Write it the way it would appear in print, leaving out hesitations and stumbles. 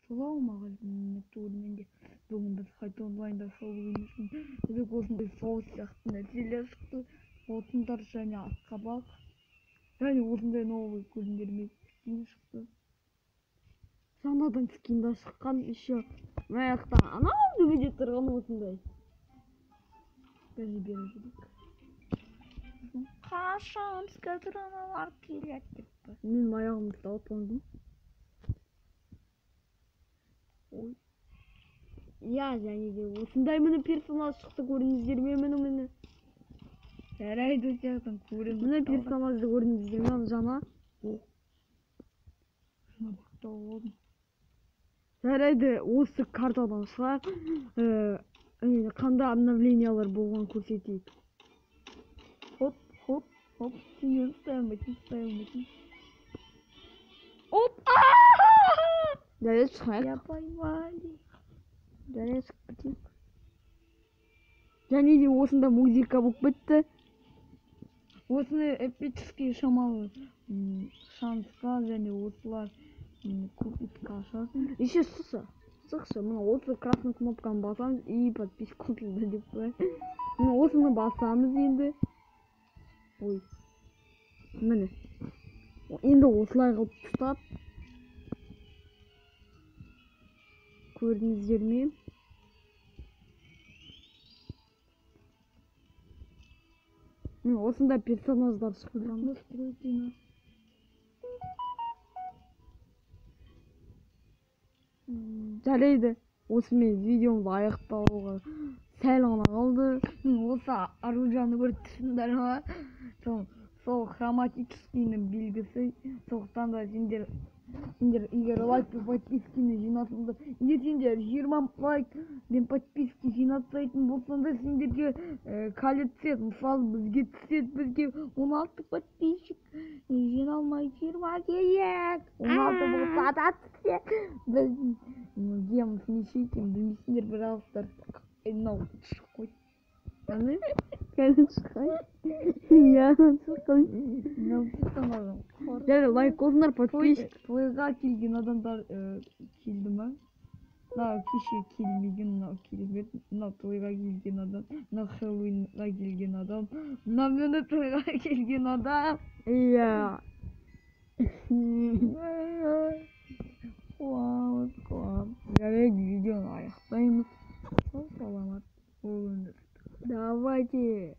Ассалаумағалейкум менде бүгін біз қайта онлайнда шоу ойнайсың. Бізге осындай соғыс сияқты нәтижелер шықты. Отындар және атқабақ және осындай новый көзілдермен скин шықты. Жаңадан скинда шыққан еще мына жақта анау дүбеде тұрған осындай. Бәрі беру қашан бізге драмалар келеді деп. Мен аяғымды ұстап қалдым. Ой. Я және де осындай міне персонаж шықты, көрдіңіздер ме? Міне. Жарайды, өтетін көріңіз. Міне персонажды көрдіңіздер ме? Жаңа. Шына бақтау болдым. Жарайды, осы картадан шығар. Қандай обновлениялар болған көрсетейік. Хоп. Сен ұстай Оп! Жарайды, шығайық. Я поймали. Жарайды, шығып кетейік. Және де осында музыка болып бітті. Осыны эпический шамалы шансқа және осылар купитқа ашасың. Еще сықшы, мына осы красный кнопканы басамыз и подписка қосылды деп қояйық. Мына осыны басамыз енді. Ой. Міне. Енді осылай қылып тастап. Көрдіңіздер ме? Осында персонаждар шықты. Жарайды, осымен видеомды аяқтауға сәл ғана қалды. Осы оружияны көріп тұрсыңдар ма? Сол хроматическийнің белгісі. Сондықтан да сендер егер лайк пен подписканы жинасыңдар, егер сендер 20 лайк пен подписка жинатпайтын болсаңдар, сендерге колет түседі. Мысалы бізге түседі, бізге 16 подписчик жиналмай 20 керек. 16 болса да түседі. Біз деміз неше екен білмейсіңдер, бірауыздар мынау шығып қойды. Аны шықай. Я шықай. Жарайды, лайк қосыңдар, подписчик. Тойға келген адамдар келді ма? Мынау кеше келмеген, мынау келмеді. Мынау тойға келген адам, мынау Хэллоуинға келген адам, мынау мені тойға келген адам. Иә. Қуам. Жарайды, видеоны аяқтаймыз. Саламат болыңыз. Давайте.